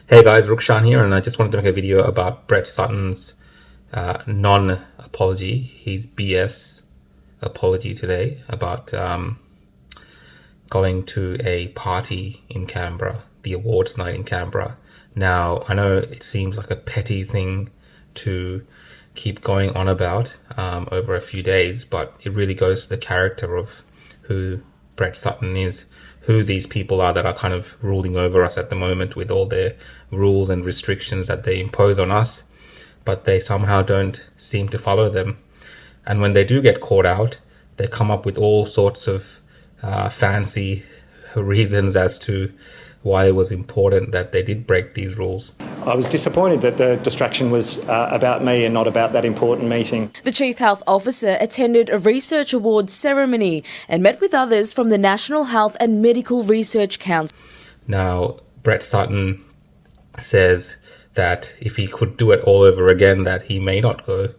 Hey guys, Rukshan here, and I just wanted to make a video about Brett Sutton's non-apology, his BS apology today about going to a party in Canberra, the awards night in Canberra. Now, I know it seems like a petty thing to keep going on about over a few days, but it really goes to the character of who Brett Sutton is, who these people are that are kind of ruling over us at the moment with all their rules and restrictions that they impose on us, but they somehow don't seem to follow them. And when they do get caught out, they come up with all sorts of fancy reasons as to why it was important that they did break these rules. I was disappointed that the distraction was about me and not about that important meeting. The Chief Health Officer attended a research awards ceremony and met with others from the National Health and Medical Research Council. Now, Brett Sutton says that if he could do it all over again, that he may not go.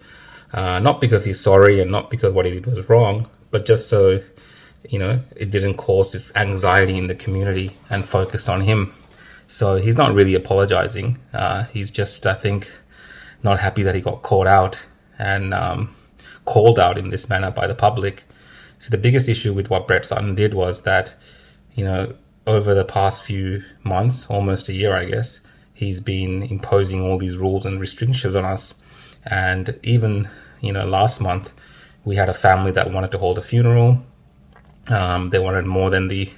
Not because he's sorry and not because what he did was wrong, but just so, it didn't cause this anxiety in the community and focus on him. So he's not really apologizing. He's just, I think, not happy that he got caught out and called out in this manner by the public. So the biggest issue with what Brett Sutton did was that, over the past few months, almost a year, I guess, he's been imposing all these rules and restrictions on us. And even, last month, we had a family that wanted to hold a funeral. They wanted more than the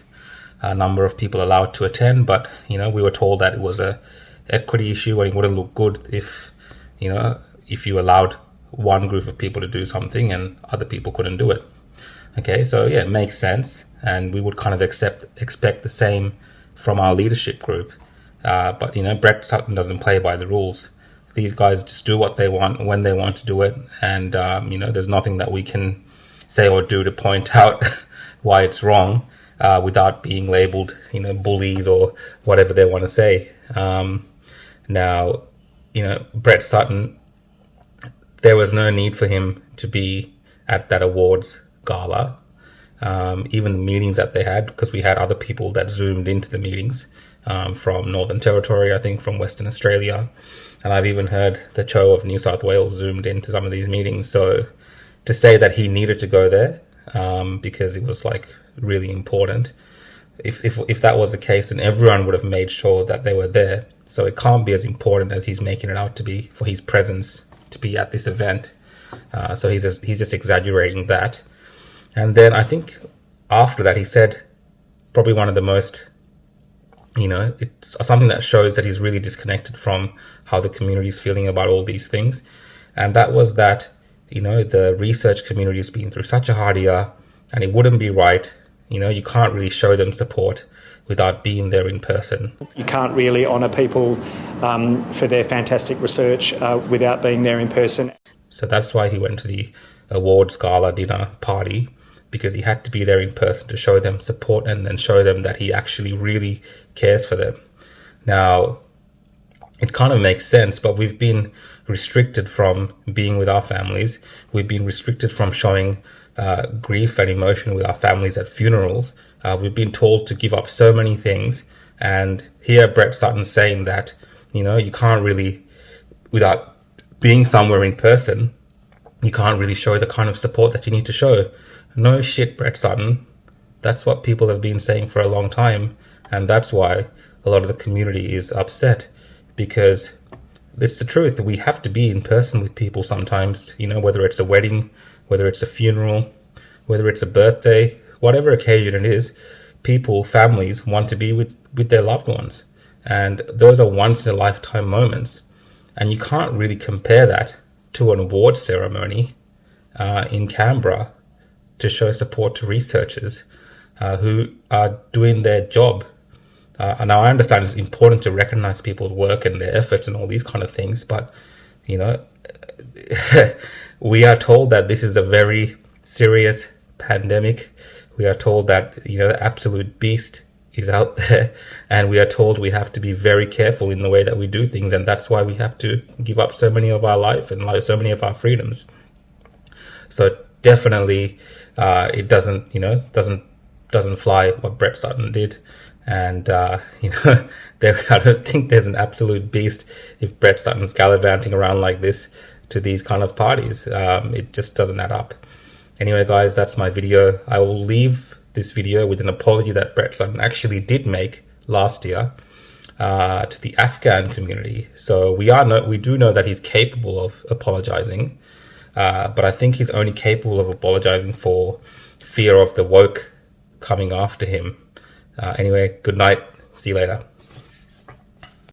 number of people allowed to attend, but we were told that it was a equity issue and it wouldn't look good if you allowed one group of people to do something and other people couldn't do it. Okay, so yeah, it makes sense, and we would kind of expect the same from our leadership group. But Brett Sutton doesn't play by the rules. These guys just do what they want when they want to do it, and there's nothing that we can say or do to point out why it's wrong. Without being labeled, bullies or whatever they want to say. Now, Brett Sutton, there was no need for him to be at that awards gala. Even the meetings that they had, because we had other people that zoomed into the meetings from Northern Territory, I think from Western Australia. And I've even heard the Cho of New South Wales zoomed into some of these meetings. So to say that he needed to go there because it was like really important. If that was the case, then everyone would have made sure that they were there. So it can't be as important as he's making it out to be for his presence to be at this event. So he's just exaggerating that. And then I think after that, he said probably one of the most, it's something that shows that he's really disconnected from how the community is feeling about all these things. And that was that, the research community has been through such a hard year, and it wouldn't be right. You can't really show them support without being there in person. You can't really honour people for their fantastic research without being there in person. So that's why he went to the awards gala dinner party, because he had to be there in person to show them support and then show them that he actually really cares for them. Now, it kind of makes sense, but we've been restricted from being with our families. We've been restricted from showing grief and emotion with our families at funerals. We've been told to give up so many things. And here Brett Sutton saying that, you can't really, without being somewhere in person, you can't really show the kind of support that you need to show. No shit, Brett Sutton. That's what people have been saying for a long time. And that's why a lot of the community is upset, because it's the truth. We have to be in person with people sometimes, whether it's a wedding, whether it's a funeral, whether it's a birthday, whatever occasion it is, people, families want to be with their loved ones. And those are once in a lifetime moments. And you can't really compare that to an award ceremony in Canberra to show support to researchers who are doing their job. Now, I understand it's important to recognize people's work and their efforts and all these kind of things, but, we are told that this is a very serious pandemic. We are told that, the absolute beast is out there, and we are told we have to be very careful in the way that we do things, and that's why we have to give up so many of our life and so many of our freedoms. So definitely, it doesn't fly what Brett Sutton did. And, I don't think there's an absolute beast if Brett Sutton's gallivanting around like this to these kind of parties. It just doesn't add up. Anyway, guys, that's my video. I will leave this video with an apology that Brett Sutton actually did make last year to the Afghan community. So we do know that he's capable of apologizing, but I think he's only capable of apologizing for fear of the woke coming after him. Anyway, good night. See you later.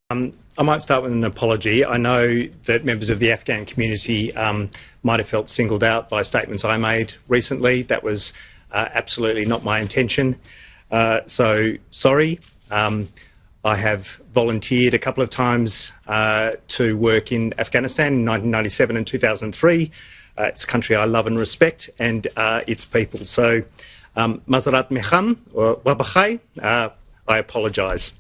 I might start with an apology. I know that members of the Afghan community might have felt singled out by statements I made recently. That was absolutely not my intention. So sorry. I have volunteered a couple of times to work in Afghanistan in 1997 and 2003. It's a country I love and respect, and its people. So, Mazarat Meham, or Wabakhay, I apologise.